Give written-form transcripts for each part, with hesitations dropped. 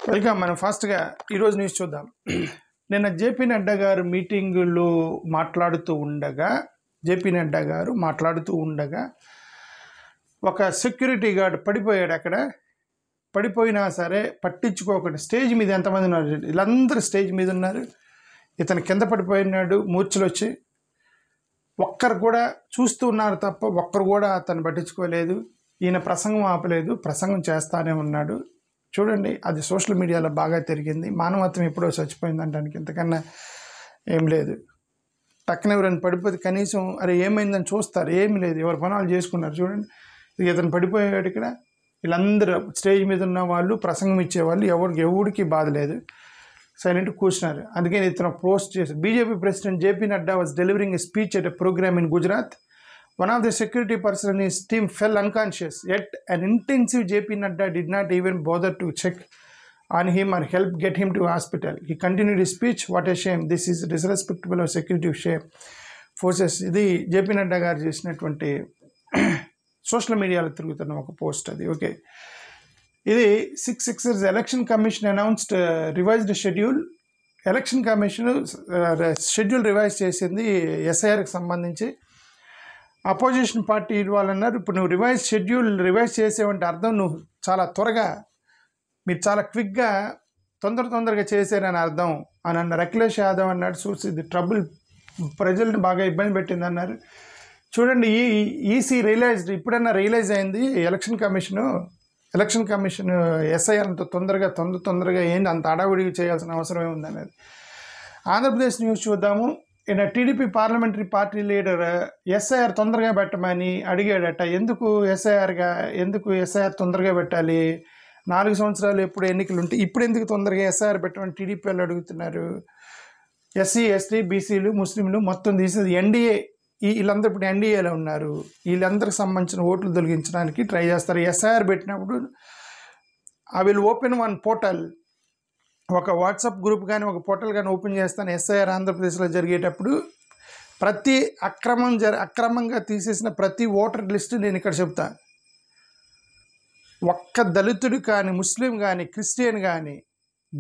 Welcome. మనం ఫాస్ట్గా ఈరోజు న్యూస్ చూద్దాం. నిన్న జేపీ నడ్డా గారు మీటింగులో మాట్లాడుతూ ఉండగా ఒక సెక్యూరిటీ గార్డ్ పడిపోయాడు. అక్కడ పడిపోయినా సరే పట్టించుకోకుండా స్టేజ్ మీద ఎంతమంది ఉన్నారు, వీళ్ళందరూ స్టేజ్ మీద ఉన్నారు. ఇతను కింద పడిపోయినాడు మూర్ఛలు వచ్చి. ఒక్కరు కూడా చూస్తూ ఉన్నారు తప్ప ఒక్కరు కూడా అతను పట్టించుకోలేదు. ఈయన ప్రసంగం ఆపలేదు, ప్రసంగం చేస్తానే ఉన్నాడు. చూడండి, అది సోషల్ మీడియాలో బాగా తిరిగింది. మానవత్వం ఎప్పుడో చచ్చిపోయింది అనడానికి ఇంతకన్నా ఏం లేదు. టక్కన ఎవరైనా పడిపోతే కనీసం అరే ఏమైందని చూస్తారు, ఏమి లేదు, ఎవరి పనులు చేసుకున్నారు. చూడండి, ఇతను పడిపోయాడు. ఇక్కడ వీళ్ళందరూ స్టేజ్ మీద ఉన్న వాళ్ళు, ప్రసంగం ఇచ్చేవాళ్ళు ఎవరికి బాధ లేదు, సైలెంట్ కూర్చున్నారు. అందుకని ఇతను పోస్ట్ చేశారు. BJP president JP Nadda was delivering a speech at a programme in Gujarat. One of the security personnel in his team fell unconscious. Yet an intensive JP Nadda did not even bother to check on him or help get him to hospital. He continued his speech. What a shame. This is disrespectful of security shame forces. ఇది JP Nadda గారు చేసినటువంటి social మీడియాలో తిరుగుతున్న ఒక post అది. Okay, ఇది 6 election commission announced revised schedule. Election commission schedule revise చేసింది ఎస్ఐఆర్కి సంబంధించి. అపోజిషన్ పార్టీ వాళ్ళు అన్నారు, ఇప్పుడు నువ్వు షెడ్యూల్ రివైజ్ చేసేవంటే అర్థం నువ్వు చాలా త్వరగా, మీరు చాలా క్విక్గా తొందరగా చేశారని అర్థం అని అన్నారు. అఖిలేష్ యాదవ్ అన్నాడు, చూసి ఇది ట్రబుల్, ప్రజల్ని బాగా ఇబ్బంది పెట్టింది అన్నారు. చూడండి, ఈసీ రియలైజ్డ్, ఇప్పుడన్నా రియలైజ్ అయింది ఎలక్షన్ కమిషన్ ఎస్ఐఆర్ అంత తొందరగా ఏంటి అంత అడావుడిగా చేయాల్సిన అవసరం ఏముంది అనేది. ఆంధ్రప్రదేశ్ న్యూస్ చూద్దాము. ఈయన TDP parliamentary party leader SIR తొందరగా పెట్టమని అడిగాడట. ఎందుకు ఎస్ఐఆర్ తొందరగా పెట్టాలి? 4 సంవత్సరాలు ఎప్పుడు ఎన్నికలు ఉంటే ఇప్పుడు ఎందుకు తొందరగా ఎస్ఐఆర్ పెట్టమని టీడీపీ వాళ్ళు అడుగుతున్నారు. ఎస్సీ, ఎస్టీ, బీసీలు, ముస్లింలు మొత్తం తీసేది ఎన్డీఏ. వీళ్ళందరూ ఇప్పుడు ఎన్డీఏలో ఉన్నారు. వీళ్ళందరికి సంబంధించిన ఓట్లు తొలగించడానికి ట్రై చేస్తారు. ఎస్ఐఆర్ పెట్టినప్పుడు I will open one portal, ఒక వాట్సాప్ గ్రూప్ కానీ ఒక పోర్టల్ కానీ ఓపెన్ చేస్తాను. ఎస్ఐఆర్ ఆంధ్రప్రదేశ్లో జరిగేటప్పుడు ప్రతి అక్రమంగా తీసేసిన ప్రతి ఓటర్ లిస్టు నేను ఇక్కడ చెప్తాను. ఒక్క దళితుడు కానీ, ముస్లిం కానీ, క్రిస్టియన్ కానీ,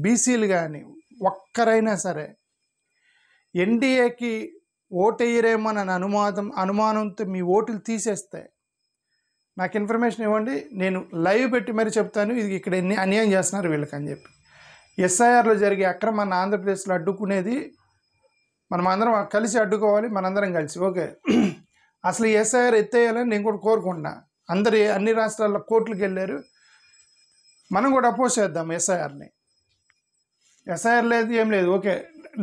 బీసీలు కానీ ఒక్కరైనా సరే ఎన్డీఏకి ఓటేయరేమో అని అనుమానంతో మీ ఓటులు తీసేస్తే నాకు ఇన్ఫర్మేషన్ ఇవ్వండి, నేను లైవ్ పెట్టి మరీ చెప్తాను ఇది ఇక్కడ ఎన్ని అన్యాయం చేస్తున్నారు వీళ్ళకి అని చెప్పి. ఎస్ఐఆర్లో జరిగే అక్రమాన్ని ఆంధ్రప్రదేశ్లో అడ్డుకునేది మనం అందరం కలిసి అడ్డుకోవాలి, మనందరం కలిసి. ఓకే, అసలు ఎస్ఐఆర్ ఎత్తేయాలని నేను కూడా కోరుకుంటున్నా. అన్ని రాష్ట్రాల్లో కోర్టులకు వెళ్ళారు, మనం కూడా అపోజ్ చేద్దాం ఎస్ఐఆర్ని. ఎస్ఐఆర్ లేదు, ఏం లేదు. ఓకే,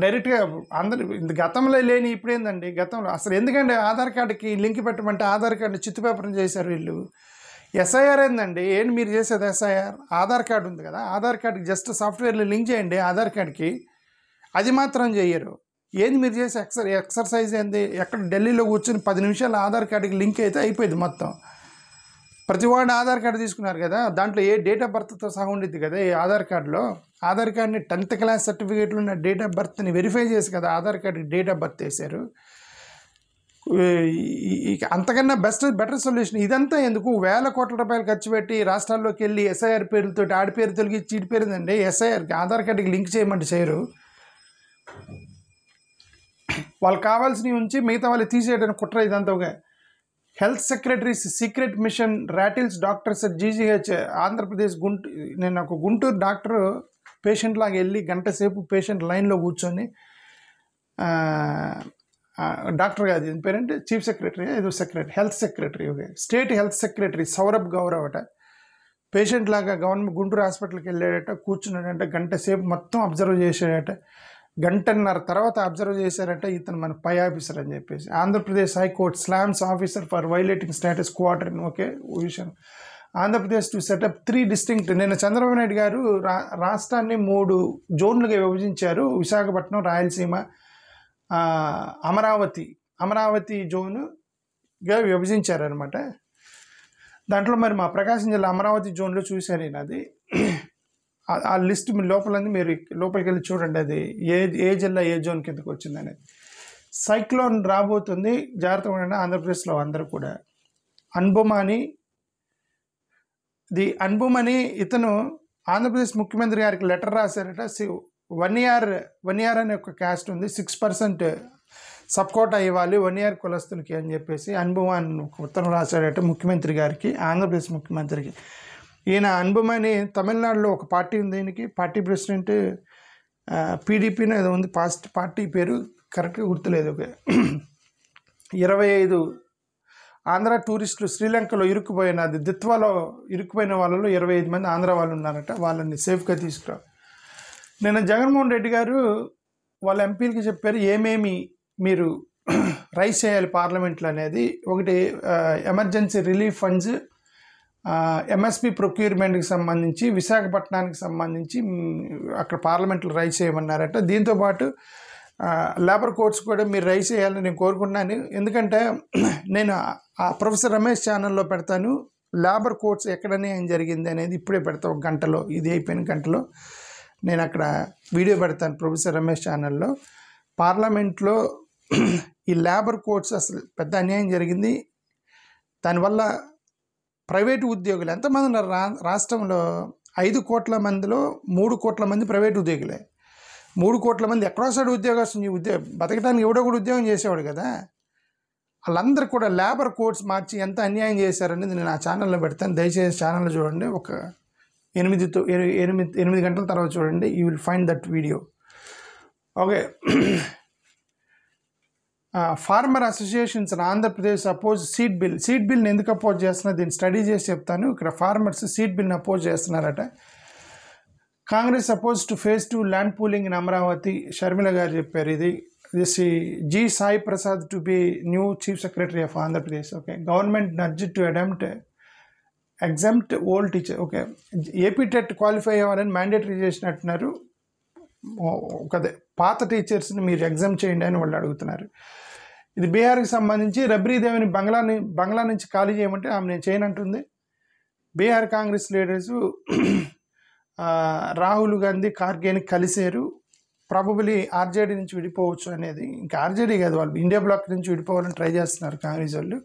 డైరెక్ట్గా అందరు గతంలో లేని ఇప్పుడు ఏందండి, గతంలో అసలు ఎందుకంటే ఆధార్ కార్డుకి లింక్ పెట్టమంటే ఆధార్ కార్డు చిత్తుపేపరం చేశారు వీళ్ళు. ఎస్ఐఆర్ ఏందండి, ఏంటి మీరు చేసేది? ఎస్ఐఆర్ ఆధార్ కార్డు ఉంది కదా, ఆధార్ కార్డుకి జస్ట్ సాఫ్ట్వేర్లో లింక్ చేయండి ఆధార్ కార్డుకి, అది మాత్రం చేయరు. ఏంది మీరు చేసే ఎక్సర్సైజ్ ఏంది? ఎక్కడ ఢిల్లీలో కూర్చొని 10 నిమిషాలు ఆధార్ కార్డుకి లింక్ అయితే అయిపోయింది మొత్తం. ప్రతి వాడు ఆధార్ కార్డు తీసుకున్నారు కదా, దాంట్లో ఏ డేట్ ఆఫ్ బర్త్తో సహా ఉండిద్ది కదా ఈ ఆధార్ కార్డులో. ఆధార్ కార్డుని 10th క్లాస్ సర్టిఫికేట్లో ఉన్న డేట్ ఆఫ్ బర్త్ని వెరిఫై చేసి కదా ఆధార్ కార్డుకి డేట్ ఆఫ్ బర్త్ వేశారు. అంతకన్నా బెటర్ సొల్యూషన్ ఇదంతా ఎందుకు? వేల కోట్ల రూపాయలు ఖర్చు పెట్టి రాష్ట్రాల్లోకి వెళ్ళి ఎస్ఐఆర్ పేరుతో ఆడి పేరు తొలగించి చీటి పేరుందండి. ఎస్ఐఆర్కి ఆధార్ కార్డుకి లింక్ చేయమంటే చేయరు. వాళ్ళు కావాల్సినవి ఉంచి మిగతా వాళ్ళు తీసేయడానికి కుట్ర ఇదంతా. Health secretaries secret mission రాటిల్స్ doctors at GGH Andhra Pradesh. నేను ఒక గుంటూరు డాక్టర్ పేషెంట్ లాగా వెళ్ళి గంట సేపు పేషెంట్ లైన్లో కూర్చొని, డాక్టర్ కాదు దీని పేరంటే చీఫ్ సెక్రటరీ, ఏదో secretary, health secretary. Okay, state health secretary Saurabh Gaurav అట పేషెంట్ లాగా గవర్నమెంట్ గుంటూరు హాస్పిటల్కి వెళ్ళాడట, కూర్చున్నాడంట, గంట సేపు మొత్తం అబ్జర్వ్ చేశాడట. 1.5 గంటల తర్వాత అబ్జర్వ్ చేశారట ఇతను మన పై ఆఫీసర్ అని చెప్పేసి. Andhra Pradesh high court slams officer for violating status quarter. Okay, విషయం ఆంధ్రప్రదేశ్ టు సెటప్ 3 డిస్టింక్ట్. నిన్న చంద్రబాబు నాయుడు గారు రాష్ట్రాన్ని 3 జోన్లుగా విభజించారు. విశాఖపట్నం, రాయలసీమ, అమరావతి జోన్గా విభజించారనమాట. దాంట్లో మరి మా ప్రకాశం జిల్లా అమరావతి జోన్లో చూశాను నేను. అది ఆ లిస్ట్ మీ లోపలంది, మీరు లోపలికి వెళ్ళి చూడండి అది ఏ జిల్లా ఏ జోన్ కిందకు వచ్చింది అనేది. సైక్లోన్ రాబోతుంది, జాగ్రత్తగా ఉండండి ఆంధ్రప్రదేశ్లో అందరూ కూడా. అన్బుమని ఇతను ఆంధ్రప్రదేశ్ ముఖ్యమంత్రి గారికి లెటర్ రాశారట. 1 ఇయర్ అనే ఒక క్యాస్ట్ ఉంది, 6% సబ్కోటా ఇవ్వాలి 1 ఇయర్ కులస్తులకి అని చెప్పేసి అనుభవాన్ ఒక ఉత్తరం రాశాడట ముఖ్యమంత్రి గారికి, ఆంధ్రప్రదేశ్ ముఖ్యమంత్రికి. ఈయన అనుభవాన్ని తమిళనాడులో ఒక పార్టీ ఉంది, దీనికి పార్టీ ప్రెసిడెంట్ పీడీపీని ఏదో ఉంది, పార్టీ పేరు కరెక్ట్గా గుర్తులేదు. 25 ఆంధ్ర టూరిస్టులు శ్రీలంకలో ఇరుక్కుపోయినది, దిత్వాలో ఇరుక్కుపోయిన వాళ్ళలో 25 మంది ఆంధ్ర వాళ్ళు ఉన్నారట. వాళ్ళని సేఫ్గా తీసుకురా. నిన్న జగన్మోహన్ రెడ్డి గారు వాళ్ళ ఎంపీలకి చెప్పారు ఏమేమి మీరు రైజ్ చేయాలి పార్లమెంట్లో అనేది. ఒకటి ఎమర్జెన్సీ రిలీఫ్ ఫండ్స్, ఎంఎస్పి ప్రొక్యూర్మెంట్కి సంబంధించి, విశాఖపట్నానికి సంబంధించి అక్కడ పార్లమెంట్లో రైజ్ చేయమన్నారట. దీంతోపాటు లేబర్ కోర్ట్స్ కూడా మీరు రైజ్ చేయాలని నేను కోరుకుంటున్నాను. ఎందుకంటే నేను ఆ ప్రొఫెసర్ రమేష్ ఛానల్లో పెడతాను, లేబర్ కోర్ట్స్ ఎక్కడనే ఏం జరిగింది అనేది ఇప్పుడే పెడతా. ఒక గంటలో, ఇది అయిపోయిన గంటలో నేను అక్కడ వీడియో పెడతాను ప్రొఫెసర్ రమేష్ ఛానల్లో. పార్లమెంట్లో ఈ లేబర్ కోర్ట్స్ అసలు పెద్ద అన్యాయం జరిగింది. దానివల్ల ప్రైవేటు ఉద్యోగులు ఎంతమంది ఉన్నారు రాష్ట్రంలో? 5 కోట్ల మందిలో 3 కోట్ల మంది ప్రైవేటు ఉద్యోగులే. 3 కోట్ల మంది ఎక్కడో సైడ్ ఉద్యోగం బతకడానికి ఎవడో కూడా ఉద్యోగం చేసేవాడు కదా. వాళ్ళందరూ కూడా లేబర్ కోడ్స్ మార్చి ఎంత అన్యాయం చేశారనేది నేను ఆ ఛానల్లో పెడతాను. దయచేసి ఛానల్లో చూడండి. ఒక 8 గంటల తర్వాత చూడండి, you will find that video. Okay. Farmer associations Andhra Pradesh oppose seed బిల్ని ఎందుకు అపోజ్ చేస్తున్నారు దీన్ని స్టడీ చేసి చెప్తాను. ఇక్కడ ఫార్మర్స్ సీడ్ బిల్ని అపోజ్ చేస్తున్నారట. Congress oppose to phase 2 land pooling in Amaravati, Sharmila గారు చెప్పారు. ఇది G Sai Prasad to be new chief secretary of Andhra Pradesh. Okay. Government nudge to exempt old teacher. Okay. AP TET qualify అవ్వాలని మ్యాండేటరీ చేసినట్టున్నారు. ఒకదే పాత టీచర్స్ని మీరు ఎగ్జామ్ చేయండి అని వాళ్ళు అడుగుతున్నారు. ఇది బీహార్కి సంబంధించి రబ్రీదేవిని బంగ్లా నుంచి ఖాళీ చేయమంటే ఆమె నేను చేయనంటుంది. బీహార్ కాంగ్రెస్ లీడర్సు రాహుల్ గాంధీ ఖార్గేని కలిశారు. ప్రాబబులీ ఆర్జేడీ నుంచి విడిపోవచ్చు అనేది. ఇంకా ఆర్జేడీ కాదు, వాళ్ళు ఇండియా బ్లాక్ నుంచి విడిపోవాలని ట్రై చేస్తున్నారు కాంగ్రెస్ వాళ్ళు.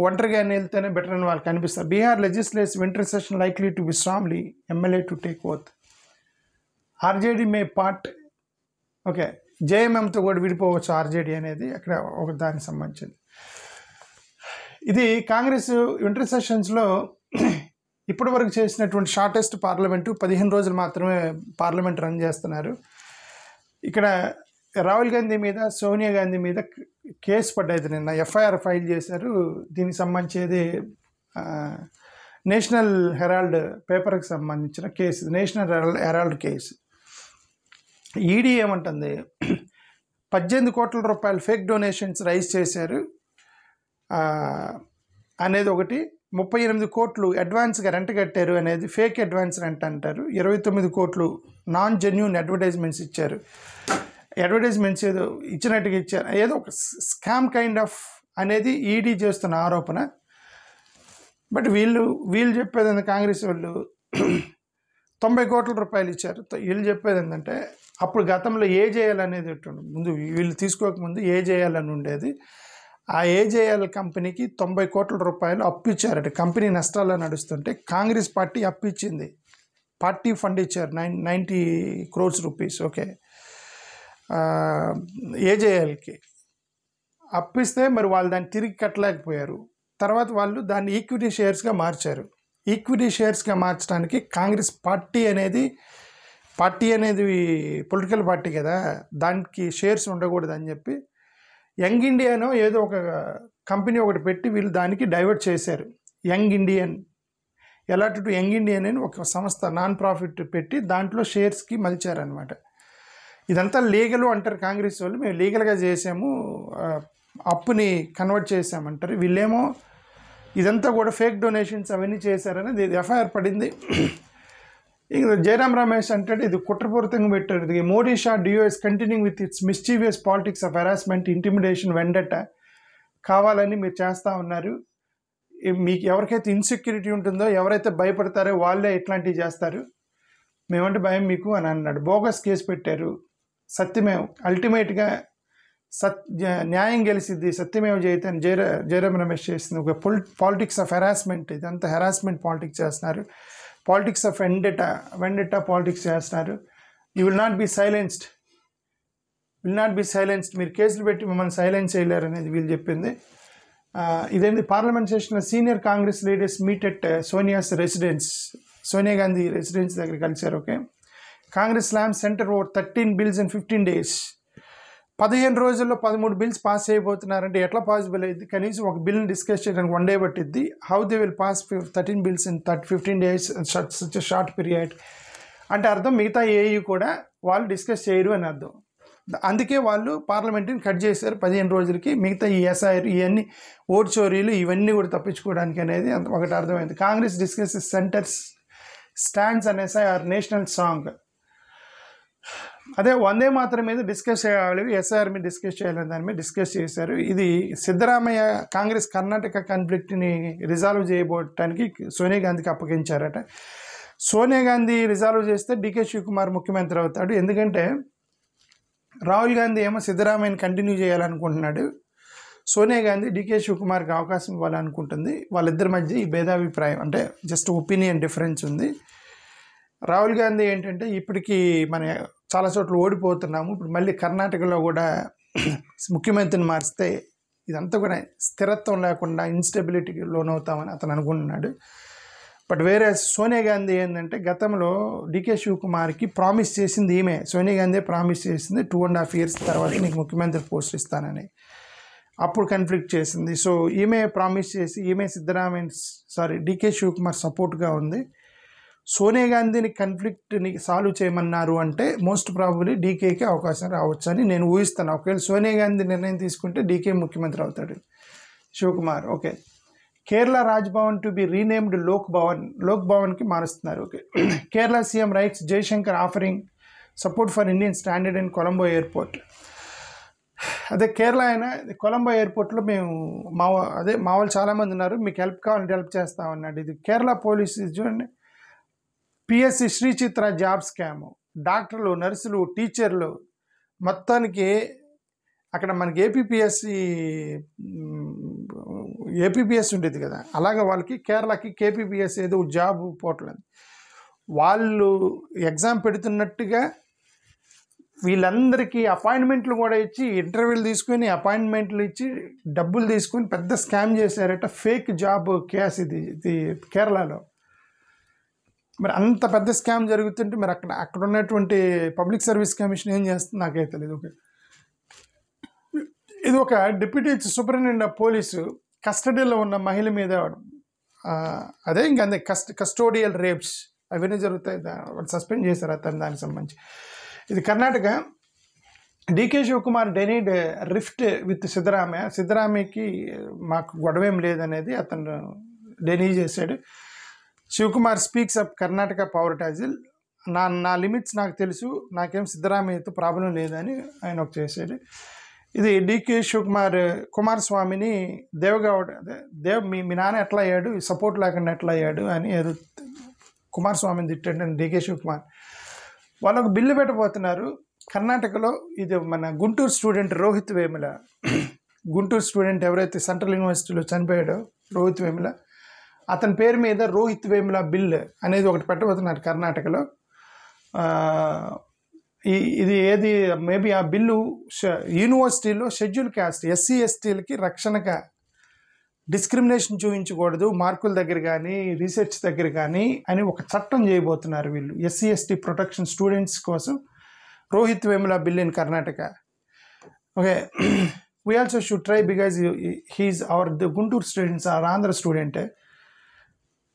ఒంటరిగా వెళ్తేనే బెటర్ అని వాళ్ళకి అనిపిస్తారు. Bihar legislative winter session likely to be strongly MLA to take oath. RJD may part. Okay. జేఎంఎంతో కూడా విడిపోవచ్చు ఆర్జేడీ అనేది అక్కడ ఒక దానికి సంబంధించింది. ఇది కాంగ్రెస్ వింటర్ సెషన్స్లో ఇప్పటి వరకు చేసినటువంటి షార్టెస్ట్ పార్లమెంటు. 15 రోజులు మాత్రమే పార్లమెంట్ రన్ చేస్తున్నారు. ఇక్కడ రాహుల్ గాంధీ మీద, సోనియా గాంధీ మీద కేసు పడ్డది. నిన్న ఎఫ్ఐఆర్ ఫైల్ చేశారు. దీనికి సంబంధించేది నేషనల్ హెరాల్డ్ పేపర్కి సంబంధించిన case, National Herald case. ED ఏమంటుంది, 18 కోట్ల రూపాయలు ఫేక్ డొనేషన్స్ రైజ్ చేశారు అనేది ఒకటి. 38 కోట్లు అడ్వాన్స్గా రెంట్ కట్టారు అనేది ఫేక్ అడ్వాన్స్ రెంట్ అంటారు. 29 కోట్లు నాన్ జెన్యూన్ అడ్వర్టైజ్మెంట్స్ ఇచ్చారు. అడ్వర్టైజ్మెంట్స్ ఏదో ఇచ్చినట్టుగా ఇచ్చారు, ఏదో ఒక స్కామ్ కైండ్ ఆఫ్ అనేది ఈడీ చేస్తున్న ఆరోపణ. బట్ వీళ్ళు చెప్పేది కాంగ్రెస్ వాళ్ళు 90 కోట్ల రూపాయలు ఇచ్చారు. వీళ్ళు చెప్పేది ఏంటంటే అప్పుడు గతంలో ఏజేఎల్ అనేది ముందు వీళ్ళు తీసుకోకముందు ఏజేఎల్ ఉండేది. ఆ ఏజేఎల్ కంపెనీకి 90 కోట్ల రూపాయలు అప్పు ఇచ్చారట. కంపెనీ నష్టాల్లో నడుస్తుంటే కాంగ్రెస్ పార్టీ అప్పు ఇచ్చింది, పార్టీ ఫండ్ ఇచ్చారు 90 crores రూపీస్. ఓకే. ఏజేఎల్కి అప్పిస్తే మరి వాళ్ళు దాన్ని తిరిగి కట్టలేకపోయారు. తర్వాత వాళ్ళు దాన్ని ఈక్విటీ షేర్స్గా మార్చారు. ఈక్విటీ షేర్స్గా మార్చడానికి కాంగ్రెస్ పార్టీ అనేది పొలిటికల్ పార్టీ కదా, దానికి షేర్స్ ఉండకూడదు అని చెప్పి యంగ్ ఇండియానో ఏదో ఒక కంపెనీ ఒకటి పెట్టి వీళ్ళు దానికి డైవర్ట్ చేశారు. యంగ్ ఇండియన్ ఎలాంటి యంగ్ ఇండియన్ అని ఒక సంస్థ నాన్ ప్రాఫిట్ పెట్టి దాంట్లో షేర్స్కి మలిచారనమాట. ఇదంతా లీగలు అంటారు కాంగ్రెస్ వాళ్ళు. మేము లీగల్గా చేసాము, అప్పుని కన్వర్ట్ చేసామంటారు. వీళ్ళేమో ఇదంతా కూడా ఫేక్ డొనేషన్స్ అవన్నీ చేశారని ఎఫ్ఐఆర్ పడింది. ఇక జయరాం రమేష్ అంటే ఇది కుట్రపూరితంగా పెట్టారు. ఇది Modi Shah DOS continuing with its mischievous politics of harassment, intimidation, vendetta కావాలని మీరు చేస్తూ ఉన్నారు. మీకు ఎవరికైతే ఇన్సెక్యూరిటీ ఉంటుందో, ఎవరైతే భయపడతారో వాళ్ళే ఇట్లాంటివి చేస్తారు. మేమంటే భయం మీకు అని అన్నాడు. బోగస్ కేసు పెట్టారు. సత్యమేవ అల్టిమేట్గా న్యాయం గెలిసిద్ది, సత్యమేవ జయతే అని జయరాం రమేష్ చేసింది. ఒక పాలిటిక్స్ ఆఫ్ హెరాస్మెంట్, ఇదంతా హెరాస్మెంట్ పాలిటిక్స్ చేస్తున్నారు. పాలిటిక్స్ ఆఫ్ వెండెటా పాలిటిక్స్ చేస్తున్నారు. You will not be silenced, మీరు కేసులు పెట్టి మమ్మల్ని సైలెన్స్ చేయలేరు అనేది వీళ్ళు చెప్పింది. ఇదేంటి, పార్లమెంట్ సెషన్లో senior Congress leaders meet at Sonia Gandhi residence దగ్గర కలిశారు. Okay, Congress slam centre over 13 bills in 15 days. 15 రోజుల్లో 13 బిల్స్ పాస్ అయిపోతున్నారంటే ఎట్లా పాసిబుల్ అయింది? కనీసం ఒక బిల్ని డిస్కస్ చేయడానికి 1 day పట్టిద్ది. How they will pass 13 bills in 15 days such short period అంటే అర్థం మిగతా ఏయూ కూడా వాళ్ళు డిస్కస్ చేయరు అని అర్థం. అందుకే వాళ్ళు పార్లమెంట్ని కట్ చేశారు 15 రోజులకి. మిగతా ఈ ఎస్ఐఆర్ ఇవన్నీ ఓట్ చోరీలు ఇవన్నీ కూడా తప్పించుకోవడానికి అనేది ఒకటి అర్థమైంది. కాంగ్రెస్ డిస్కస్ స్టాండ్స్ అన్ ఎస్ఐఆర్ నేషనల్ సాంగ్. అదే వందే మాత్రం మీద డిస్కస్ చేయాలి, ఎస్ఐఆర్ మీద డిస్కస్ చేయాలని దాని మీద డిస్కస్ చేశారు. ఇది సిద్ధరామయ్య కాంగ్రెస్ కర్ణాటక కాన్ఫ్లిక్ట్ని రిజాల్వ్ చేయబోవటానికి సోనియా గాంధీకి అప్పగించారట. సోనియా గాంధీ రిజాల్వ్ చేస్తే డీకే శివకుమార్ ముఖ్యమంత్రి అవుతాడు. ఎందుకంటే రాహుల్ గాంధీ ఏమో సిద్ధరామయ్యని కంటిన్యూ చేయాలనుకుంటున్నాడు, సోనియా గాంధీ డీకే శివకుమార్కి అవకాశం ఇవ్వాలనుకుంటుంది. వాళ్ళిద్దరి మధ్య ఈ భేదాభిప్రాయం అంటే జస్ట్ ఒపీనియన్ డిఫరెన్స్ ఉంది. రాహుల్ గాంధీ ఏంటంటే ఇప్పటికీ మన చాలా చోట్ల ఓడిపోతున్నాము, ఇప్పుడు మళ్ళీ కర్ణాటకలో కూడా ముఖ్యమంత్రిని మారిస్తే ఇదంతా కూడా స్థిరత్వం లేకుండా ఇన్స్టెబిలిటీకి లోనవుతామని అతను అనుకుంటున్నాడు. బట్ వేరే సోనియా గాంధీ ఏంటంటే గతంలో డీకే శివకుమార్కి ప్రామిస్ చేసింది ఈమె, సోనియా గాంధీ ప్రామిస్ చేసింది 2.5 years తర్వాత నీకు ముఖ్యమంత్రి పోస్ట్ ఇస్తానని. అప్పుడు కన్ఫ్లిక్ట్ చేసింది. సో ఈమె ప్రామిస్ చేసి డీకే శివకుమార్ సపోర్ట్గా ఉంది. సోనియా గాంధీని కన్ఫ్లిక్ట్ని సాల్వ్ చేయమన్నారు అంటే మోస్ట్ ప్రాబబ్లీ డీకేకి అవకాశం రావచ్చు అని నేను ఊహిస్తాను. ఒకవేళ సోనియా గాంధీ నిర్ణయం తీసుకుంటే డీకే ముఖ్యమంత్రి అవుతాడు, Shivakumar. Okay, Kerala Raj Bhavan to be renamed Lok భవన్కి మారుస్తున్నారు. Okay, Kerala CM rights Jayashankar offering support for Indian standard in Colombo airport. అదే కేరళ అయినా కొలంబో ఎయిర్పోర్ట్లో మా వాళ్ళు చాలామంది ఉన్నారు, మీకు హెల్ప్ కావాలంటే హెల్ప్ చేస్తామన్నాడు. ఇది కేరళ పోలీసు చూడండి, పిఎస్సి శ్రీ చిత్ర జాబ్ స్కామ్, డాక్టర్లు, నర్సులు, టీచర్లు మొత్తానికి అక్కడ మనకి ఏపీపీఎస్ ఉండేది కదా, అలాగే వాళ్ళకి కేరళకి కేపీపీఎస్ ఏదో జాబ్ పోవట్లేదు. వాళ్ళు ఎగ్జామ్ పెడుతున్నట్టుగా వీళ్ళందరికీ అపాయింట్మెంట్లు కూడా ఇచ్చి ఇంటర్వ్యూలు తీసుకొని అపాయింట్మెంట్లు ఇచ్చి డబ్బులు తీసుకొని పెద్ద స్కామ్ చేశారట. ఫేక్ జాబ్ కేసు ఇది కేరళలో. మరి అంత పెద్ద స్కామ్ జరుగుతుంటే మరి అక్కడ ఉన్నటువంటి పబ్లిక్ సర్వీస్ కమిషన్ ఏం చేస్తుంది నాకైతే తెలియదు. ఓకే, ఇది ఒక డిప్యూటీ సూపరింటెండెంట్ ఆఫ్ పోలీసు కస్టడీలో ఉన్న మహిళ మీద అదే ఇంకా అంతే కస్టోడియల్ రేప్స్ అవన్నీ జరుగుతాయి, సస్పెండ్ చేశారు అతను దానికి సంబంధించి. ఇది Karnataka. DK Shivakumar denied rift with సిద్ధరామయ్యకి మాకు గొడవేం లేదనేది అతను డెనీ చేశాడు. Shivakumar speaks up Karnataka power tussle, నా లిమిట్స్ నాకు తెలుసు, నాకేం సిద్ధరామయ్యతో ప్రాబ్లం లేదని ఆయన ఒక చేశాడు. ఇది డీకే శివకుమార్ కుమారస్వామిని దేవగౌడ మీ నాన్న ఎట్లా అయ్యాడు, సపోర్ట్ లేకుండా ఎట్లా అయ్యాడు అని కుమారస్వామిని తిట్టాడు డీకే శివకుమార్. వాళ్ళకు బిల్లు పెట్టబోతున్నారు కర్ణాటకలో. ఇది మన గుంటూరు స్టూడెంట్ రోహిత్ వేముల, గుంటూరు స్టూడెంట్ ఎవరైతే సెంట్రల్ యూనివర్సిటీలో చనిపోయాడో రోహిత్ వేముల, అతని పేరు మీద రోహిత్ వేముల బిల్ అనేది ఒకటి పెట్టబోతున్నారు కర్ణాటకలో. ఇది ఏది మేబీ ఆ బిల్లు యూనివర్సిటీలో షెడ్యూల్ క్యాస్ట్ SC/STలకి రక్షణగా డిస్క్రిమినేషన్ చూపించకూడదు మార్కుల దగ్గర కానీ రీసెర్చ్ దగ్గర కానీ అని ఒక చట్టం చేయబోతున్నారు వీళ్ళు. SC/ST ప్రొటెక్షన్ స్టూడెంట్స్ కోసం Rohith Vemula bill in Karnataka. Okay, we also should try because he's our Guntur students are Andhra student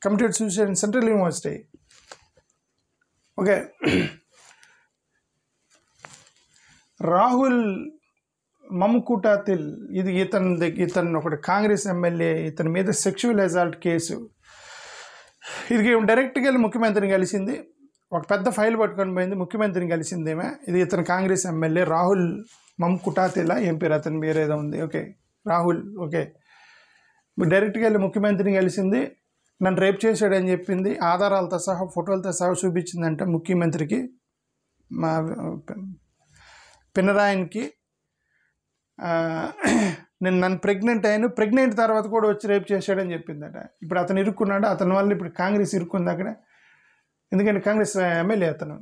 committed suicide in Central University. Okay, Rahul Mamkootathil ఇది ఇతను ఒకటి కాంగ్రెస్ ఎమ్మెల్యే, ఇతని మీద సెక్షువల్ అసాల్ట్ కేసు. ఇది డైరెక్ట్గా వెళ్ళి ముఖ్యమంత్రిని కలిసింది, ఒక పెద్ద ఫైల్ పట్టుకొని పోయింది, ముఖ్యమంత్రిని కలిసిందేమే. ఇది ఇతను కాంగ్రెస్ ఎమ్మెల్యే రాహుల్ మమ్కుటాతిల్ ఎంపీ, అతని పేరు ఏదో ఉంది. ఓకే, రాహుల్. ఓకే, డైరెక్ట్గా వెళ్ళి ముఖ్యమంత్రిని కలిసింది, నన్ను రేప్ చేశాడని చెప్పింది, ఆధారాలతో సహా ఫోటోలతో సహా చూపించిందంటే ముఖ్యమంత్రికి, మా పినరాయన్కి. నన్ను ప్రెగ్నెంట్ తర్వాత కూడా వచ్చి రేప్ చేశాడని చెప్పిందట. ఇప్పుడు అతను ఇరుక్కున్నాడు, అతని వల్ల ఇప్పుడు కాంగ్రెస్ ఇరుక్కుంది అక్కడ. ఎందుకంటే కాంగ్రెస్ ఎమ్మెల్యే అతను.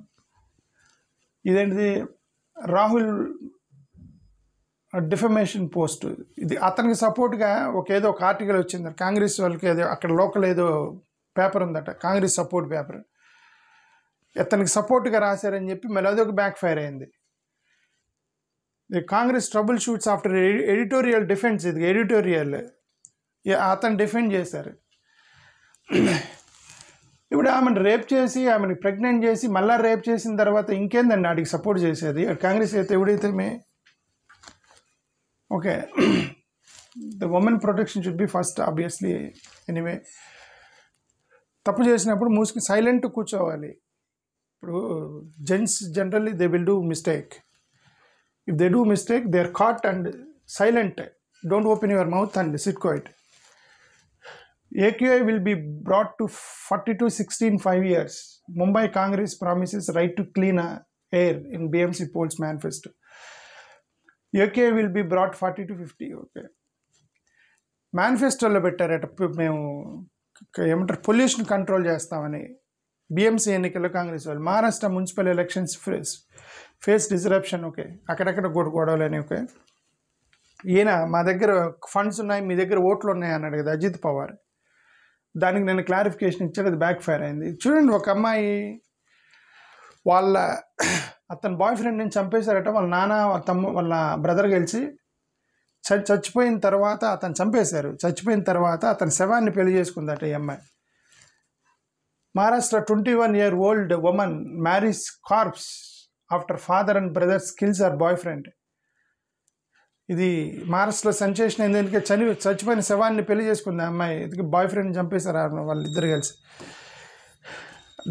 ఇదేంటిది రాహుల్ డిఫమేషన్ పోస్ట్, ఇది అతనికి సపోర్ట్గా ఏదో ఒక ఆర్టికల్ వచ్చింది కాంగ్రెస్ వాళ్ళకి. ఏదో అక్కడ లోకల్ ఏదో పేపర్ ఉందట, కాంగ్రెస్ సపోర్ట్ పేపర్, ఇతనికి సపోర్ట్గా రాశారని చెప్పి మళ్ళీ అదొక బ్యాక్ ఫైర్ అయింది. Congress trouble shoots after editorial defence, ఇది ఎడిటోరియల్ అతను డిఫెండ్ చేశారు. ఇప్పుడు ఆమెను రేప్ చేసి ఆమెను ప్రెగ్నెంట్ చేసి మళ్ళీ రేప్ చేసిన తర్వాత ఇంకేందండి వాడికి సపోర్ట్ చేసేది? కాంగ్రెస్ అయితే ఎవడైతే okay, the women protection should be first obviously. Anyway, తప్పు చేసినప్పుడు మూసుకు సైలెంట్ కూర్చోవాలి. ఇప్పుడు gents generally they will do mistake. If they do mistake they are caught and silent, don't open your mouth and sit quiet. AQI will be brought to 40 to 16 5 years. Mumbai Congress promises right to clean air in BMC polls manifesto. AQI will be brought 40 to 50. Okay. మేనిఫెస్టోలో పెట్టారట మేము ఏమంటారు pollution control చేస్తామని. BMC ఎన్నికల్లో కాంగ్రెస్ వాళ్ళు. Maharashtra municipal elections face disruption. Okay, అక్కడక్కడ గొడవలని. Okay, ఈయన మా దగ్గర ఫండ్స్ ఉన్నాయి, మీ దగ్గర ఓట్లు ఉన్నాయి అన్నాడు కదా అజిత్ పవార్. దానికి నేను క్లారిఫికేషన్ ఇచ్చాడు, అది బ్యాక్ ఫైర్ అయింది. చూడండి, ఒక అమ్మాయి అతని బాయ్ ఫ్రెండ్ని చంపేశారట. వాళ్ళ నాన్న వాళ్ళ బ్రదర్ కలిసి చచ్చిపోయిన తర్వాత అతను చంపేశారు. చచ్చిపోయిన తర్వాత అతని శవాన్ని పెళ్లి చేసుకుందట ఈ అమ్మాయి. Maharashtra 21-year-old woman marries corpse after father and brother kills her boyfriend. ఇది మహారాష్ట్రలో సెన్సేషన్ అయింది. ఎందుకంటే చచ్చిపోయిన శవాన్ని పెళ్లి చేసుకుంది ఆ అమ్మాయి. ఇది బాయ్ ఫ్రెండ్ చంపేశారు వాళ్ళిద్దరు కలిసి.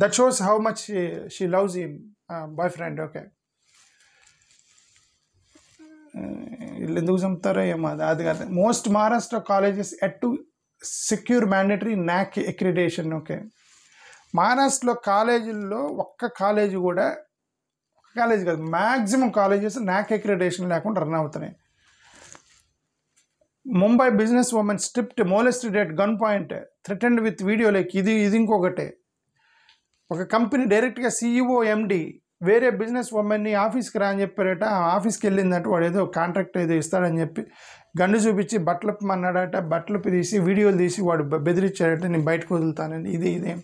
That shows how much she loves him, boy friend. Okay, వీళ్ళు ఎందుకు చంపుతారో ఏమో అది కాదు. Most Maharashtra colleges at to secure mandatory NAC accreditation. Okay, మహారాష్ట్రలో కాలేజీల్లో ఒక్క కాలేజీ కూడా, ఒక కాలేజీ కాదు, మ్యాక్సిమం కాలేజెస్ NAC అక్రిడేషన్ లేకుండా రన్ అవుతున్నాయి. Mumbai business women stripped molested at gun point, threatened with video leak. ఇది ఇంకొకటే. ఒక కంపెనీ డైరెక్ట్గా CEO MD వేరే బిజినెస్ ఉమెన్ని ఆఫీస్కి రా అని చెప్పారట. ఆఫీస్కి వెళ్ళిందంటే వాడు ఏదో కాంట్రాక్ట్ ఏదో ఇస్తాడని చెప్పి గన్ను చూపించి బట్టలు అన్నాడట. బట్టలు తీసి వీడియోలు తీసి వాడు బెదిరించాడట, నేను బయటకు వదులుతానని. ఇదేం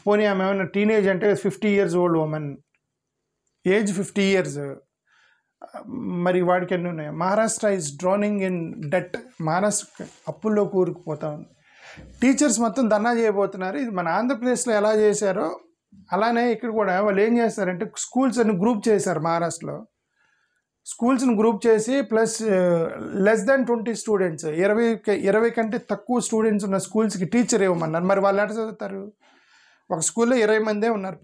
పోనీ ఆమె ఏమైనా టీనేజ్ అంటే 50 years old women, age 50 years. మరి వాడికి ఎన్ని ఉన్నాయి? Maharashtra is drowning in debt. Maharashtra అప్పుల్లో కూరుకుపోతా ఉంది. టీచర్స్ మొత్తం ధర్నా చేయబోతున్నారు. ఇది మన ఆంధ్రప్రదేశ్లో ఎలా చేశారో అలానే ఇక్కడ కూడా వాళ్ళు ఏం చేస్తారంటే స్కూల్స్ అన్ని గ్రూప్ చేశారు. మహారాష్ట్రలో స్కూల్స్ని గ్రూప్ చేసి ప్లస్ లెస్ దాన్ 20 స్టూడెంట్స్, 20 కంటే తక్కువ స్టూడెంట్స్ ఉన్న స్కూల్స్కి టీచర్ ఇవ్వమన్నారు. మరి వాళ్ళు ఎట్లా చదువుతారు? ఒక స్కూల్లో 20 మందే ఉన్నారు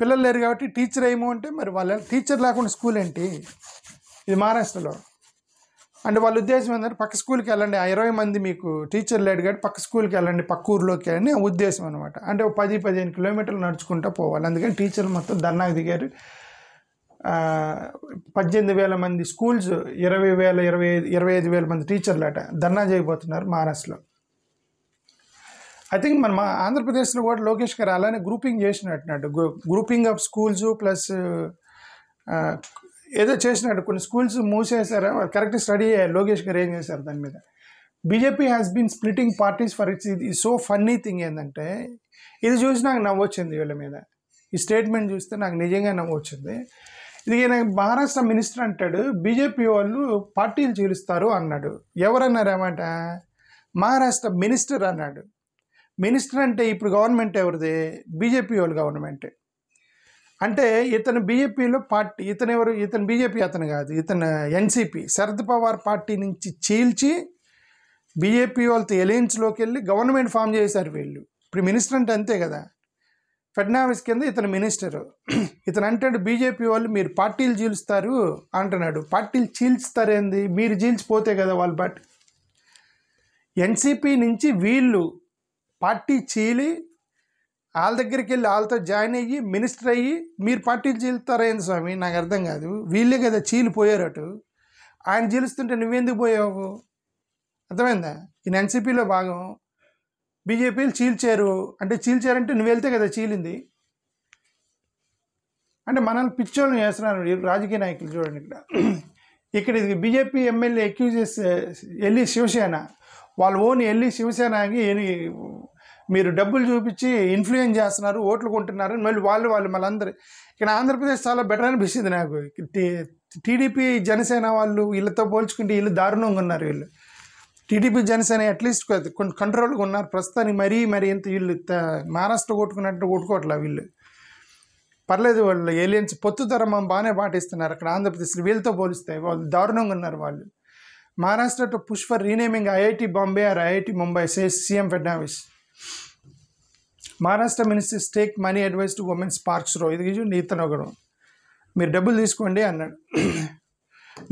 పిల్లలు లేరు కాబట్టి టీచర్ ఏమో అంటే మరి వాళ్ళ టీచర్ లేకుండా స్కూల్ ఏంటి? ఇది మహారాష్ట్రలో. అంటే వాళ్ళ ఉద్దేశం ఏంటంటే పక్క స్కూల్కి వెళ్ళండి, ఆ 20 మంది మీకు టీచర్ లేడు కాబట్టి పక్క స్కూల్కి వెళ్ళండి, పక్క ఊర్లోకి వెళ్ళండి ఉద్దేశం అనమాట. అంటే 10-15 కిలోమీటర్లు నడుచుకుంటూ పోవాలి. అందుకని టీచర్లు మొత్తం ధర్నాకు దిగారు. 18,000 మంది స్కూల్స్, 25,000 మంది టీచర్లు అట ధర్నా చేయబోతున్నారు మహారాష్ట్రలో. ఐ థింక్ మన ఆంధ్రప్రదేశ్లో కూడా లోకేష్ గారు అలానే గ్రూపింగ్ చేసినట్టున్నాడు. గ్రూపింగ్ ఆఫ్ స్కూల్స్ ప్లస్ ఏదో చేసినట్టు. కొన్ని స్కూల్స్ మూసేశారా, కరెక్ట్ స్టడీ అయ్యారు లోకేష్ గారు ఏం చేశారు దాని మీద. BJP has been splitting parties for its. ఇది సో ఫన్నీ థింగ్ ఏంటంటే ఇది చూసి నాకు నవ్వు వచ్చింది వీళ్ళ మీద. ఈ స్టేట్మెంట్ చూస్తే నాకు నిజంగా నవ్వు వచ్చింది. ఇది మహారాష్ట్ర మినిస్టర్ అంటాడు బీజేపీ వాళ్ళు పార్టీలు చీలుస్తారు అన్నాడు. ఎవరన్నారు ఏమాట? మహారాష్ట్ర మినిస్టర్ అన్నాడు. మినిస్టర్ అంటే ఇప్పుడు గవర్నమెంట్ ఎవరిది? బీజేపీ వాళ్ళు గవర్నమెంట్. అంటే ఇతను బీజేపీలో పార్టీ, ఇతను బీజేపీ అతను కాదు, ఇతను ఎన్సీపీ శరద్ పవార్ పార్టీ నుంచి చీల్చి బీజేపీ వాళ్ళతో ఎలయన్స్లోకి వెళ్ళి గవర్నమెంట్ ఫామ్ చేశారు వీళ్ళు. ఇప్పుడు మినిస్టర్ అంటే అంతే కదా, ఫడ్నావిస్ కింద ఇతను మినిస్టరు. ఇతను అంటాడు బీజేపీ వాళ్ళు మీరు పార్టీలు చీల్స్తారు అంటున్నాడు. పార్టీలు చీల్స్తారేంది? మీరు చీల్చిపోతే కదా వాళ్ళ పార్టీ. ఎన్సీపీ నుంచి వీళ్ళు పార్టీ చీలి వాళ్ళ దగ్గరికి వెళ్ళి వాళ్ళతో జాయిన్ అయ్యి మినిస్టర్ అయ్యి మీరు పార్టీలు చీలుతారేంది స్వామి? నాకు అర్థం కాదు. వీళ్ళే కదా చీలిపోయారు అటు. ఆయన చీలుస్తుంటే నువ్వెందుకు పోయావు? అర్థమైందా? ఈయన ఎన్సీపీలో భాగం, బీజేపీలు చీల్చారు అంటే చీల్చారంటే నువ్వు వెళ్తే కదా చీలింది. అంటే మనల్ని పిచ్చోళ్ళని చేస్తున్నారు రాజకీయ నాయకులు. చూడండి ఇక్కడ ఇది బీజేపీ ఎమ్మెల్యే అక్యూజెస్ ఎల్లి శివసేన, వాళ్ళు ఓన్ ఎల్లి శివసేనకి మీరు డబ్బులు చూపించి ఇన్ఫ్లుయెన్స్ చేస్తున్నారు, ఓట్లు కొంటున్నారు. మళ్ళీ వాళ్ళందరూ ఇక్కడ ఆంధ్రప్రదేశ్ చాలా బెటర్ అనిపిస్తుంది నాకు. టీడీపీ జనసేన వాళ్ళు వీళ్ళతో పోల్చుకుంటే వీళ్ళు దారుణంగా ఉన్నారు. వీళ్ళు టీడీపీ జనసేన అట్లీస్ట్ కొన్ని కంట్రోల్గా ఉన్నారు ప్రస్తుతానికి. మరీ ఇంత వీళ్ళు మహారాష్ట్ర కొట్టుకున్నట్టు కొట్టుకోవట్లా వీళ్ళు. పర్లేదు, వాళ్ళు ఏలియన్స్ పొత్తు ధర్మం బాగానే పాటిస్తున్నారు అక్కడ ఆంధ్రప్రదేశ్లో. వీళ్ళతో పోలిస్తే వాళ్ళు దారుణంగా ఉన్నారు వాళ్ళు. Maharashtra to push for renaming IIT Bombay or IIT Mumbai says CM Fadnavis. Maharashtra ministers take money advice to women's parks row. ఇది ఇతను ఒకడు, మీరు డబ్బులు తీసుకోండి అన్నాడు.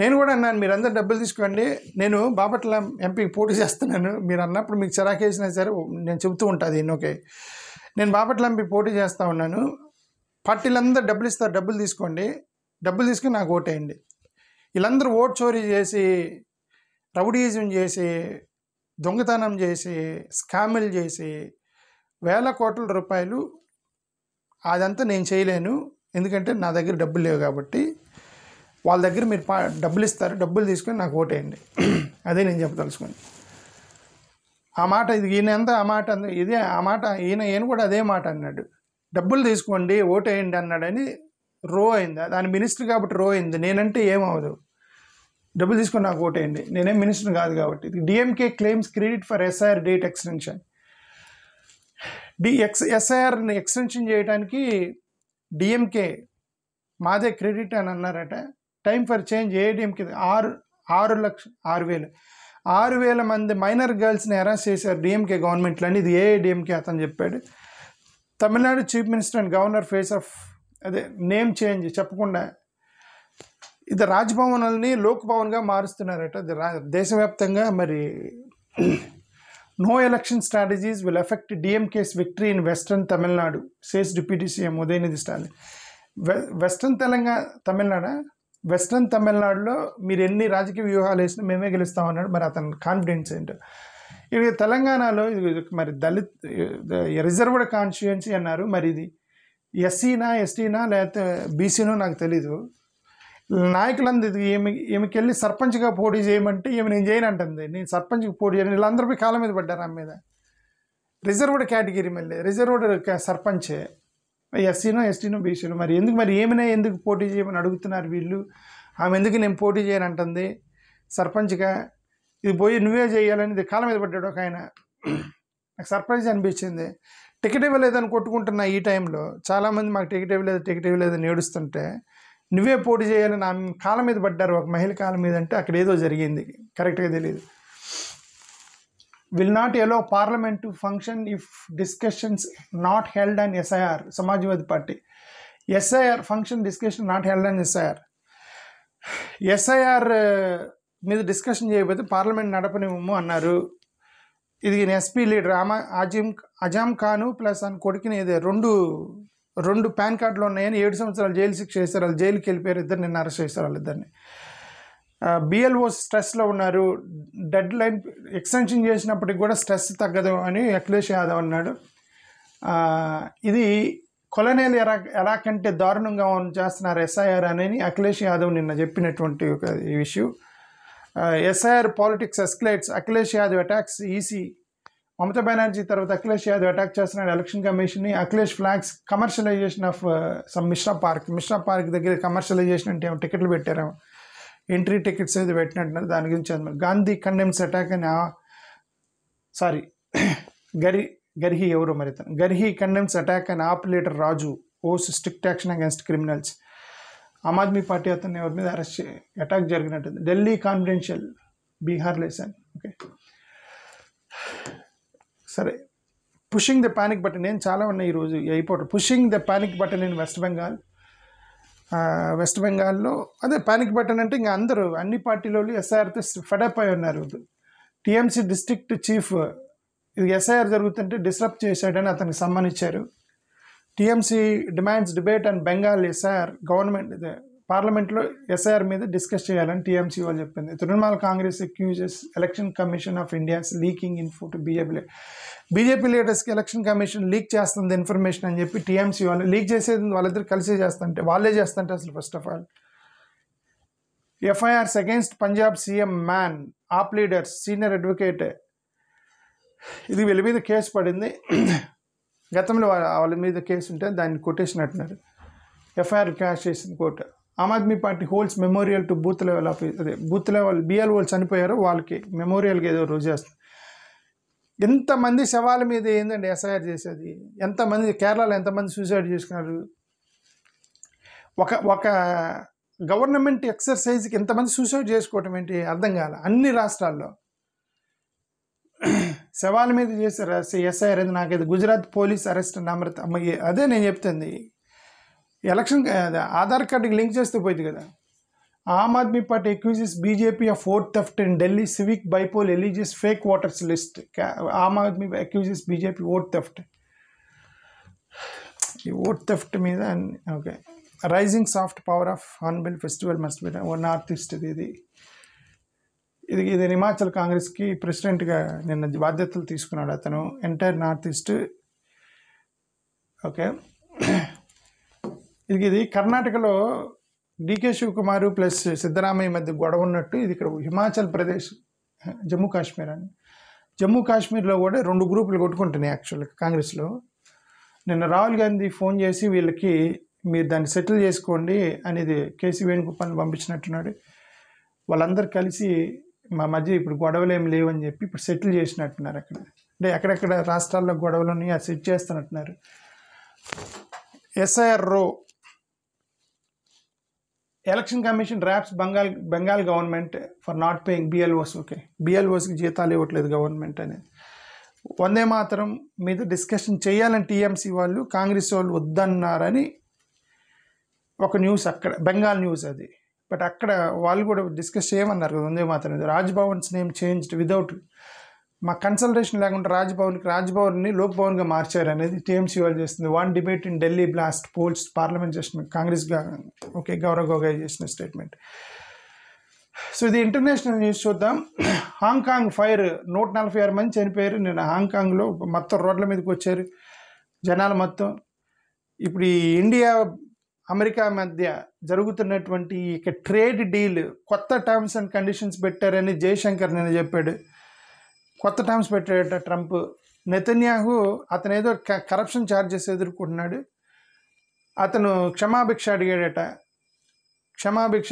నేను కూడా అన్నాను, మీరు అందరు డబ్బులు తీసుకోండి, నేను బాపట్ల ఎంపీకి పోటీ చేస్తున్నాను, మీరు అన్నప్పుడు మీకు చిరాకు వేసినా సరే నేను చెబుతూ ఉంటుంది. ఓకే, నేను బాపట్ల ఎంపీ పోటీ చేస్తూ ఉన్నాను, పార్టీలందరూ డబ్బులు ఇస్తారు, డబ్బులు తీసుకోండి, డబ్బులు తీసుకుని నాకు ఓటేయండి. వీళ్ళందరూ ఓట్ చోరీ చేసి, రౌడీజం చేసి, దొంగతనం చేసి, స్కాములు చేసి వేల కోట్ల రూపాయలు, అదంతా నేను చేయలేను, ఎందుకంటే నా దగ్గర డబ్బులు లేవు కాబట్టి. వాళ్ళ దగ్గర మీరు డబ్బులు ఇస్తారు, డబ్బులు తీసుకొని నాకు ఓటేయండి. అదే నేను చెప్పదలుచుకోండి. ఆ మాట ఇది ఈయన ఆ మాట ఇదే ఆ మాట ఈయన కూడా అదే మాట అన్నాడు, డబ్బులు తీసుకోండి ఓటేయండి అన్నాడని రో అయింది. దాని మినిస్టర్ కాబట్టి రో అయింది. నేనంటే ఏమవదు, డబ్బులు తీసుకొని నాకు ఓటేయండి, నేనేం మినిస్టర్ కాదు కాబట్టి. DMK claims credit for SIR date extension. ఎస్ఐఆర్ని extension చేయడానికి డిఎంకే మాదే క్రెడిట్ అని అన్నారట. టైం ఫర్ చేంజ్ ఏడిఎంకే 6,000 మంది మైనర్ గర్ల్స్ని అరెస్ట్ చేశారు డిఎంకే గవర్నమెంట్లో అని ఇది ఏఐడిఎంకే అతను చెప్పాడు. Tamil Nadu chief minister and governor face of name change చెప్పకుండా ఇది రాజ్భవన్లని లోక్ భవన్గా మారుస్తున్నారట దేశవ్యాప్తంగా. మరి no election strategies will effect డిఎంకేస్ victory in western Tamil Nadu says deputy CM Udhayanidhi Stalin. Western తమిళనాడులో మీరు ఎన్ని రాజకీయ వ్యూహాలు వేసినా మేమే గెలుస్తామన్నాడు. మరి అతని కాన్ఫిడెన్స్ ఏంటో. ఇది తెలంగాణలో ఇది మరి దళిత్ రిజర్వ్డ్ కాన్స్టిట్యుయెన్సీ అన్నారు. మరి ఇది ఎస్సీనా ఎస్టీనా లేకపోతే బీసీనో నాకు తెలీదు. నాయకులందరూ ఈమెకి వెళ్ళి సర్పంచ్గా పోటీ చేయమంటే ఈమె నేను చేయను అంటుంది. నేను సర్పంచ్కి పోటీ చేయను. వీళ్ళందరూ కాళ్ళ మీద పడ్డారు ఆమె మీద. రిజర్వ్డ్ కేటగిరీ, మళ్ళీ రిజర్వ్డ్ సర్పంచే, ఎస్సీనో ఎస్టీనో బీసీనో. మరి ఎందుకు పోటీ చేయమని అడుగుతున్నారు వీళ్ళు. ఆమె ఎందుకు నేను పోటీ చేయను అంటుంది సర్పంచ్గా. ఇది పోయి నువ్వే చేయాలని ఇది కాళ్ళ మీద పడ్డాడు ఒక ఆయన. నాకు సర్ప్రైజ్ అనిపించింది. టికెట్ ఇవ్వలేదని కొట్టుకుంటున్నా ఈ టైంలో. చాలామంది మాకు టికెట్ ఇవ్వలేదని ఏడుస్తుంటే నువ్వే పోటీ చేయాలని ఆమె కాళ్ళ మీద పడ్డారు, ఒక మహిళ కాళ్ళ మీద. అంటే అక్కడ ఏదో జరిగింది, కరెక్ట్గా తెలియదు. Will not allow parliament to function if discussions not held on SIR. Samajwadi party SIR function discussion not held on SIR మీద డిస్కషన్ చేయకపోతే పార్లమెంట్ నడపనివ్వము అన్నారు. ఇది SP leader Azam Khan plus అని కొడుకుని ఇదే రెండు పాన్ కార్డులు ఉన్నాయని 7 సంవత్సరాలు జైలు శిక్ష వేశారు. వాళ్ళు జైలుకి వెళ్ళిపోయారు. ఇద్దరు నిన్న అరెస్ట్ చేశారు వాళ్ళిద్దరిని. బిఎల్ఓ స్ట్రెస్లో ఉన్నారు. డెడ్ లైన్ ఎక్స్టెన్షన్ చేసినప్పటికి కూడా స్ట్రెస్ తగ్గదు అని అఖిలేష్ యాదవ్ అన్నాడు. ఇది కొలనేలు ఎలా కంటే దారుణంగా చేస్తున్నారు ఎస్ఐఆర్ అని అఖిలేష్ యాదవ్ నిన్న చెప్పినటువంటి ఒక issue. SIR politics escalates, Akhilesh Yadav attacks EC. Mamata Banerjee తర్వాత అఖిలేష్ యాదవ్ అటాక్ చేస్తున్నాడు ఎలక్షన్ కమిషన్ని. Akhilesh flags commercialisation of some Mishra park దగ్గర కమర్షియలైజేషన్ అంటే టికెట్లు పెట్టారు, ఎంట్రీ టికెట్స్ ఏది పెట్టినట్టున్నారు. దాని గురించి గాంధీ కండెమ్స్ అటాక్ అని గర్హి ఎవరో మరి గర్హి కండెమ్స్ అటాక్ అని ఆప్ leader Raju vows strict action against criminals. Aam Aadmi party అతన్ని ఎవరి మీద అటాక్ జరిగినట్టుంది. Delhi confidential Bihar lesson. Okay సరే. పుషింగ్ ద పానిక్ బటన్ నేను చాలా ఉన్నాయి ఈరోజు అయిపోవటం. Pushing the panic button in west బెంగాల్లో అదే పానిక్ బటన్ అంటే ఇంకా అందరూ అన్ని పార్టీలో ఎస్ఐఆర్తో ఫెడప్ అయి ఉన్నారు. టీఎంసీ డిస్ట్రిక్ట్ చీఫ్ ఇది ఎస్ఐఆర్ జరుగుతుంటే డిస్టర్బ్ చేశాడని అతనికి సమ్మన్ ఇచ్చారు. TMC demands debate and Bengal SIR government పార్లమెంట్లో ఎస్ఐఆర్ మీద డిస్కస్ చేయాలని టీఎంసీ వాళ్ళు చెప్పింది. Trinamool Congress accuses election commission of India's leaking info to BJP లీడర్స్కి ఎలక్షన్ కమిషన్ లీక్ చేస్తుంది ఇన్ఫర్మేషన్ అని చెప్పి టీఎంసీ వాళ్ళు లీక్ చేసేది వాళ్ళిద్దరు కలిసే చేస్తుంటే వాళ్ళే చేస్తుంటే అసలు first of all FIRs against Punjab CM Mann AAP leaders senior advocate ఇది వీళ్ళ మీద కేసు పడింది. గతంలో వాళ్ళ మీద కేసు ఉంటే దాన్ని కొటేషన్ అంటున్నారు. ఎఫ్ఐఆర్ క్యాష్ చేసింది court. Aam Aadmi party holds memorial to booth level office, అదే బూత్ లెవెల్ బిఎల్ఓ చనిపోయారు వాళ్ళకి మెమోరియల్గా ఏదో రోజు చేస్తుంది. ఎంతమంది శవాల మీద ఏందండి ఎస్ఐఆర్ చేసేది? ఎంతమంది కేరళలో ఎంతమంది సూసైడ్ చేసుకున్నారు? ఒక గవర్నమెంట్ ఎక్సర్సైజ్కి ఎంతమంది సూసైడ్ చేసుకోవటం ఏంటి అర్థం కాల. అన్ని రాష్ట్రాల్లో శవాల మీద చేశారు ఎస్ఐఆర్. అది నాకైతే గుజరాత్ పోలీస్ అరెస్ట్ నమ్రత అదే నేను చెప్తుంది. ఎలక్షన్ ఆధార్ కార్డుకి లింక్ చేస్తే పోయింది కదా. Aam Aadmi party accuses BJP of vote theft in Delhi civic bypoll alleges fake voters list. Aam Aadmi accuses BJP vote theft. ఈ ఓట్ థెఫ్ట్ మీద okay. Rising soft power of Hornbill festival must be north east. ఇది హిమాచల్ కాంగ్రెస్కి ప్రెసిడెంట్గా నిన్న బాధ్యతలు తీసుకున్నాడు అతను. Entire north east. ఓకే. ఇది కర్ణాటకలో డికే శివకుమార్ ప్లస్ సిద్ధరామయ్య మధ్య గొడవ ఉన్నట్టు ఇది ఇక్కడ హిమాచల్ ప్రదేశ్ జమ్మూ కాశ్మీర్ అని. జమ్మూ కాశ్మీర్లో కూడా 2 గ్రూపులు కొట్టుకుంటున్నాయి యాక్చువల్గా కాంగ్రెస్లో. నిన్న రాహుల్ గాంధీ ఫోన్ చేసి వీళ్ళకి మీరు దాన్ని సెటిల్ చేసుకోండి అనేది కేసీ వేణుగోపాల్ని పంపించినట్టున్నాడు. వాళ్ళందరూ కలిసి మా మధ్య ఇప్పుడు గొడవలు ఏమి లేవని చెప్పి ఇప్పుడు సెటిల్ చేసినట్టున్నారు. అక్కడ అంటే ఎక్కడెక్కడ రాష్ట్రాల్లో గొడవలు ఉన్నాయి అది సెట్ చేస్తున్నట్టున్నారు. SIR row election commission raps Bengal government for not paying BLOs. Okay, బిఎల్ఓస్కి జీతాలు ఇవ్వట్లేదు గవర్నమెంట్ అనేది. వందే మాతరం మీద డిస్కషన్ చేయాలని టీఎంసీ వాళ్ళు కాంగ్రెస్ వాళ్ళు వద్దన్నారని ఒక న్యూస్ అక్కడ బెంగాల్ న్యూస్ అది. బట్ అక్కడ వాళ్ళు కూడా డిస్కస్ చేయమన్నారు కదా Vande Mataram. రాజ్భవన్స్ name changed without మా కన్సల్టేషన్ లేకుండా రాజ్భవన్ని లోక్ భవన్గా మార్చారు అనేది టీఎంసీ వాళ్ళు చేస్తుంది. 1 debate in Delhi blast polls parliament చేసిన కాంగ్రెస్గా ఓకే గౌరవ్ గొగోయ్ చేసిన స్టేట్మెంట్. సో ఇది ఇంటర్నేషనల్ న్యూస్ చూద్దాం. హాంకాంగ్ ఫైర్ 146 మంది చనిపోయారు. నేను హాంకాంగ్లో మొత్తం రోడ్ల మీదకి వచ్చారు జనాలు మొత్తం. ఇప్పుడు ఈ ఇండియా అమెరికా మధ్య జరుగుతున్నటువంటి ఇక ట్రేడ్ డీల్ కొత్త టర్మ్స్ అండ్ కండిషన్స్ పెట్టారని జయశంకర్ నేను చెప్పాడు. కొత్త టర్మ్స్ పెట్టాడట ట్రంప్. నెతన్యాహు అతను ఏదో కరప్షన్ ఛార్జెస్ ఎదుర్కొంటున్నాడు. అతను క్షమాభిక్ష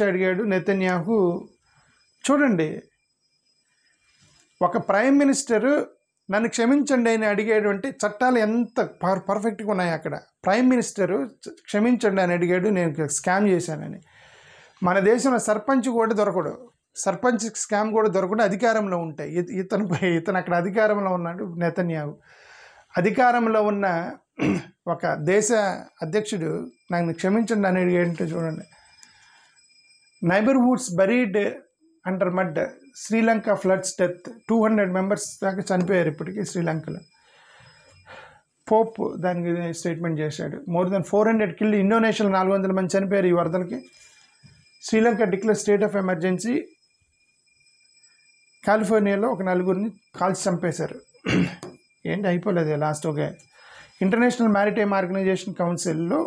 అడిగాడు నెతన్యాహు. చూడండి, ఒక ప్రైమ్ మినిస్టరు నన్ను క్షమించండి అని అడిగాడు అంటే చట్టాలు ఎంత పర్ఫెక్ట్గా ఉన్నాయి అక్కడ. ప్రైమ్ మినిస్టరు క్షమించండి అని అడిగాడు, నేను స్కామ్ చేశానని. మన దేశంలో సర్పంచ్ కూడా దొరకడు, సర్పంచ్ స్కామ్ కూడా దొరకడు, అధికారంలో ఉంటాయి. ఇతను అక్కడ అధికారంలో ఉన్నాడు నెతన్యాహు. అధికారంలో ఉన్న ఒక దేశ అధ్యక్షుడు నన్ను క్షమించండి అని అడిగాడంటే చూడండి. Neighbourhoods buried under mud, Sri Lanka floods death 200 members దాకా చనిపోయారు ఇప్పటికీ శ్రీలంకలో. పోప్ దానికి స్టేట్మెంట్ చేశాడు. More than 400 killed. ఇండోనేషియాలో 400 మంది చనిపోయారు ఈ వరదలకి. Sri Lanka declare state of emergency. కాలిఫోర్నియాలో ఒక 4గురిని కాల్చి చంపేశారు. ఏంటి అయిపోలేదు last. Okay, international maritime organisation కౌన్సిల్లో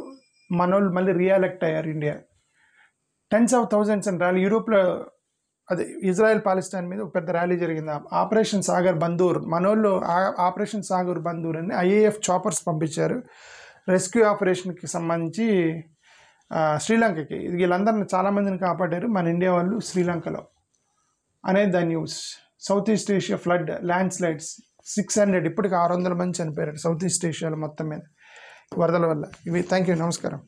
మనోళ్ళు మళ్ళీ రీఎలెక్ట్ అయ్యారు ఇండియా. 10s of thousands అని ర్యాలీ. యూరోప్లో అదే ఇజ్రాయెల్ పాలెస్టైన్ మీద ఒక పెద్ద ర్యాలీ జరిగింది. ఆపరేషన్ సాగర్ బందూర్. మనోళ్ళు ఆపరేషన్ సాగర్ బందూర్ అని ఐఏఎఫ్ చాపర్స్ పంపించారు రెస్క్యూ ఆపరేషన్కి సంబంధించి శ్రీలంకకి. ఇది వీళ్ళందరినీ చాలామందిని కాపాడారు మన ఇండియా వాళ్ళు శ్రీలంకలో అనేది the news. South east Asia flood land slides 600, ఇప్పటికి 600 మంది చనిపోయారు సౌత్ ఈస్ట్ ఏషియాలో మొత్తం మీద వరదల వల్ల. ఇవి థ్యాంక్ యూ, నమస్కారం.